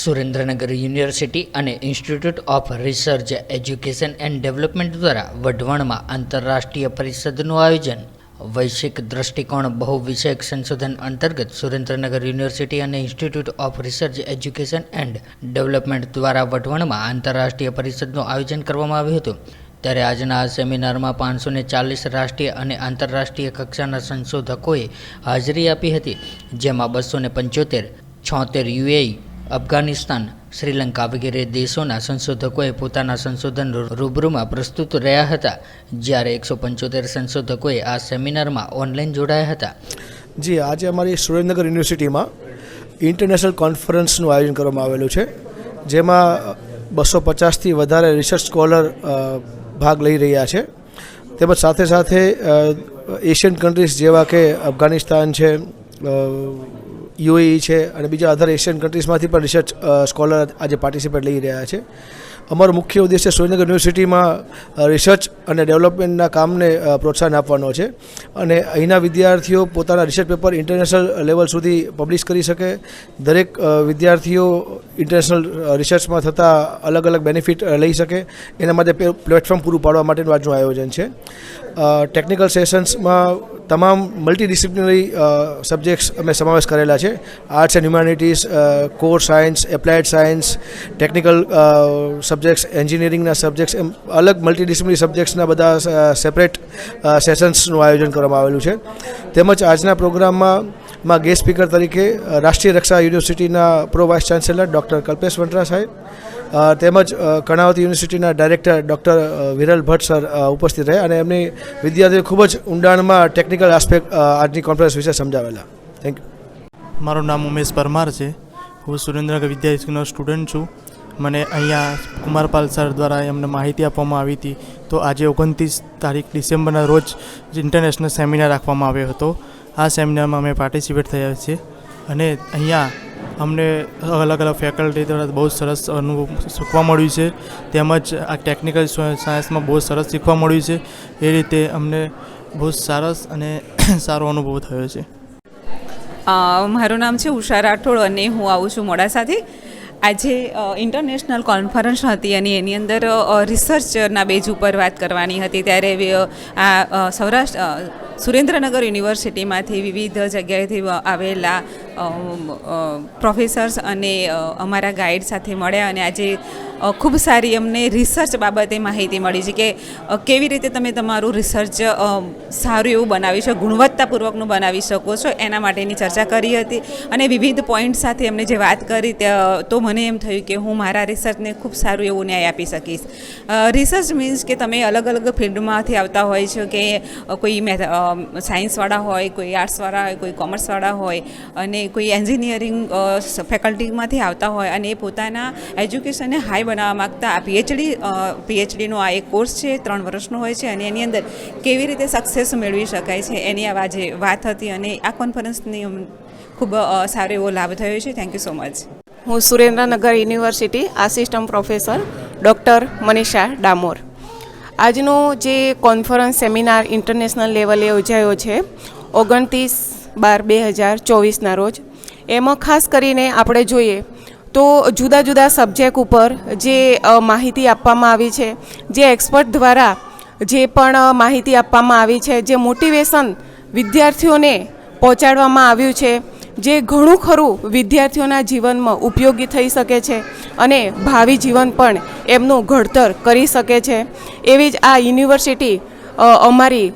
Surendranagar university અને institute of research education and development દ્વારા વઢવાણમાં આંતરરાષ્ટ્રીય પરિષદનું આયોજન. વૈશ્વિક દ્રષ્ટિકોણ બહુવિષયક સંશોધન અંતર્ગત સુરેન્દ્રનગર યુનિવર્સિટી અને institute of research education and development દ્વારા વઢવાણમાં આંતરરાષ્ટ્રીય પરિષદનું આયોજન કરવામાં આવ્યું હતું. ત્યારે આજના આ સેમિનારમાં 540 રાષ્ટ્રીય અને આંતરરાષ્ટ્રીય કક્ષાના સંશોધકોએ હાજરી આપી હતી, જેમાં 275 76 યુએઈ, અફઘાનિસ્તાન, શ્રીલંકા વગેરે દેશોના સંશોધકોએ પોતાના સંશોધન રૂબરૂમાં પ્રસ્તુત રહ્યા હતા, જ્યારે 175 સંશોધકોએ આ સેમિનારમાં ઓનલાઈન જોડાયા હતા. જી, આજે અમારી સુરેન્દ્રનગર યુનિવર્સિટીમાં ઇન્ટરનેશનલ કોન્ફરન્સનું આયોજન કરવામાં આવેલું છે, જેમાં 250થી વધારે રિસર્ચ સ્કોલર ભાગ લઈ રહ્યા છે. તેમજ સાથે સાથે એશિયન કન્ટ્રીઝ જેવા કે અફઘાનિસ્તાન છે, યુએઈ છે અને બીજા અધર એશિયન કન્ટ્રીઝમાંથી પણ રિસર્ચ સ્કોલર આજે પાર્ટિસિપેટ લઈ રહ્યા છે. અમારો મુખ્ય ઉદ્દેશ્ય સુરેન્દ્રનગર યુનિવર્સિટીમાં રિસર્ચ અને ડેવલપમેન્ટના કામને પ્રોત્સાહન આપવાનો છે અને અહીંના વિદ્યાર્થીઓ પોતાના રિસર્ચ પેપર ઇન્ટરનેશનલ લેવલ સુધી પબ્લિશ કરી શકે. દરેક વિદ્યાર્થીઓ ઇન્ટરનેશનલ રિસર્ચમાં થતા અલગ અલગ બેનિફિટ લઈ શકે, એના માટે પ્લેટફોર્મ પૂરું પાડવા માટેનું આજનું આયોજન છે. ટેકનિકલ સેશન્સમાં તમામ મલ્ટીડિસિપ્લિનરી સબ્જેક્ટ્સ અમે સમાવેશ કરેલા છે. Arts and humanities, core science, applied science, technical subjects, એન્જિનિયરિંગના સબ્જેક્ટ્સ, એમ અલગ મલ્ટીડિસિપ્લિનરી સબ્જેક્ટ્સના બધા સેપરેટ સેશન્સનું આયોજન કરવામાં આવેલું છે. તેમજ આજના પ્રોગ્રામમાં ગેસ્ટ સ્પીકર તરીકે રાષ્ટ્રીય રક્ષા યુનિવર્સિટીના pro vice chancellor doctor Kalpesh Vantara સાહેબ તેમજ કર્ણાવતી યુનિવર્સિટીના director doctor Viral Bhatt sir ઉપસ્થિત રહ્યા અને એમની વિદ્યાર્થીઓ ખૂબ જ ઊંડાણમાં ટેકનિકલ આસ્પેક્ટ આજની કોન્ફરન્સ વિશે સમજાવેલા. Thank you. મારું નામ ઉમેશ પરમાર છે. હું સુરેન્દ્રનગર વિદ્યાર્થીનો સ્ટુડન્ટ છું. મને અહીંયા કુમારપાલ સર દ્વારા એમને માહિતી આપવામાં આવી હતી. તો આજે 29 ડિસેમ્બરના રોજ ઇન્ટરનેશનલ સેમિનાર રાખવામાં આવ્યો હતો. આ સેમિનારમાં અમે પાર્ટિસિપેટ થયા છીએ અને અહીંયા અમને અલગ અલગ ફેકલ્ટી દ્વારા બહુ સરસ અનુભવ શીખવા મળ્યું છે. તેમજ આ ટેકનિકલ સાયન્સમાં બહુ સરસ શીખવા મળ્યું છે. એ રીતે અમને બહુ સરસ અને સારો અનુભવ થયો છે. મારું નામ છે ઉષા રાઠોડ અને હું આવું છું મોડાસાથી. આજે ઇન્ટરનેશનલ કોન્ફરન્સ હતી અને એની અંદર રિસર્ચના બેઝ ઉપર વાત કરવાની હતી. ત્યારે આ સુરેન્દ્રનગર યુનિવર્સિટીમાંથી વિવિધ જગ્યાએથી આવેલા પ્રોફેસર્સ અને અમારા ગાઈડ સાથે મળ્યા અને આજે ખૂબ સારી અમને રિસર્ચ બાબતે માહિતી મળી છે કે કેવી રીતે તમે તમારું રિસર્ચ સારું એવું બનાવી શકો, ગુણવત્તાપૂર્વકનું બનાવી શકો છો, એના માટેની ચર્ચા કરી હતી. અને વિવિધ પોઈન્ટ સાથે એમને જે વાત કરી તો મને એમ થયું કે હું મારા રિસર્ચને ખૂબ સારું એવું ન્યાય આપી શકીશ. રિસર્ચ મીન્સ કે તમે અલગ અલગ ફિલ્ડમાંથી આવતા હોય છો, કે કોઈ સાયન્સવાળા હોય, કોઈ આર્ટ્સવાળા હોય, કોઈ કોમર્સવાળા હોય અને કોઈ એન્જિનિયરિંગ ફેકલ્ટીમાંથી આવતા હોય અને એ પોતાના એજ્યુકેશનને હાઈ બનાવવા માગતા આ પીએચડીનો આ એક કોર્સ છે, 3 વર્ષનો હોય છે અને એની અંદર કેવી રીતે સક્સેસ મેળવી શકાય છે એની આ જે વાત હતી અને આ કોન્ફરન્સની ખૂબ સારો એવો લાભ થયો છે. Thank you so much. હું Surendranagar university assistant professor doctor Manisha Damor. આજનો જે કોન્ફરન્સ સેમિનાર ઇન્ટરનેશનલ લેવલે યોજાયો છે 29/12/2024ના રોજ, એમાં ખાસ કરીને આપણે જોઈએ તો જુદા જુદા સબ્જેક્ટ ઉપર જે માહિતી આપવામાં આવી છે, જે એક્સપર્ટ દ્વારા જે પણ માહિતી આપવામાં આવી છે, જે મોટિવેશન વિદ્યાર્થીઓને પહોંચાડવામાં આવ્યું છે, જે ઘણું ખરું વિદ્યાર્થીઓના જીવનમાં ઉપયોગી થઈ શકે છે અને ભાવિ જીવન પણ એમનું ઘડતર કરી શકે છે. એવી જ આ યુનિવર્સિટી અમારી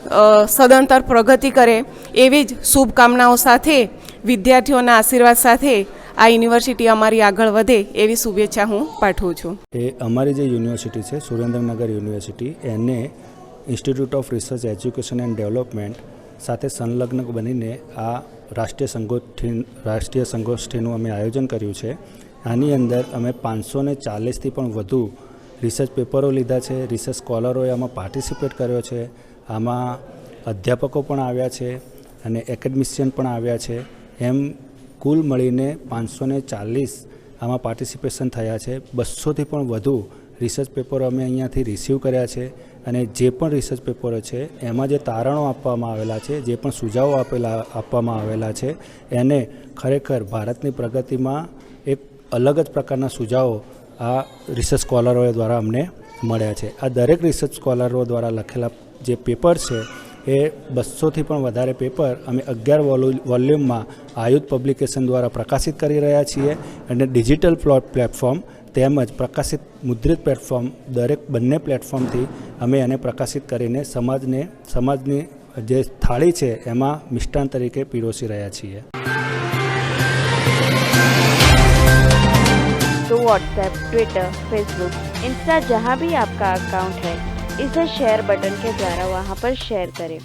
સદંતર પ્રગતિ કરે એવી જ શુભકામનાઓ સાથે, વિદ્યાર્થીઓના આશીર્વાદ સાથે આ યુનિવર્સિટી અમારી આગળ વધે એવી શુભેચ્છા હું પાઠવું છું. એ અમારી જે યુનિવર્સિટી છે સુરેન્દ્રનગર યુનિવર્સિટી, એને institute of research education and development સાથે સંલગ્ન બનીને આ રાષ્ટ્રીય સંગોષ્ઠીનું અમે આયોજન કર્યું છે. આની અંદર અમે 540થી પણ વધુ રિસર્ચ પેપરો લીધા છે. રિસર્ચ સ્કોલરોએ આમાં પાર્ટિસિપેટ કર્યો છે. આમાં અધ્યાપકો પણ આવ્યા છે અને એકેડમિશિયન પણ આવ્યા છે. એમ કુલ મળીને 540 આમાં પાર્ટિસિપેશન થયા છે. 200થી પણ વધુ રિસર્ચ પેપરો અમે અહીંયાથી રિસીવ કર્યા છે અને જે પણ રિસર્ચ પેપરો છે એમાં જે તારણો આપવામાં આવેલા છે, જે પણ સુઝાવો આપવામાં આવેલા છે, એને ખરેખર ભારતની પ્રગતિમાં એક અલગ જ પ્રકારના સુઝાવો આ રિસર્ચ સ્કોલરો દ્વારા અમને મળ્યા છે. આ દરેક રિસર્ચ સ્કોલરો દ્વારા લખેલા જે પેપર છે એ 200થી પણ વધારે પેપર અમે 11 વોલ્યુમમાં આયુધ પબ્લિકેશન દ્વારા પ્રકાશિત કરી રહ્યા છીએ અને ડિજિટલ પ્લેટફોર્મ તેમજ પ્રકાશિત મુદ્રિત પ્લેટફોર્મ બંને પ્લેટફોર્મથી અમે એને પ્રકાશિત કરીને સમાજની જે થાળી છે એમાં મિષ્ટાન તરીકે પીરસી રહ્યા છીએ. तो व्हाट्सएप, ट्विटर, फेसबुक, इंस्टा जहाँ भी आपका अकाउंट है इसे शेयर बटन के द्वारा वहाँ पर शेयर करें.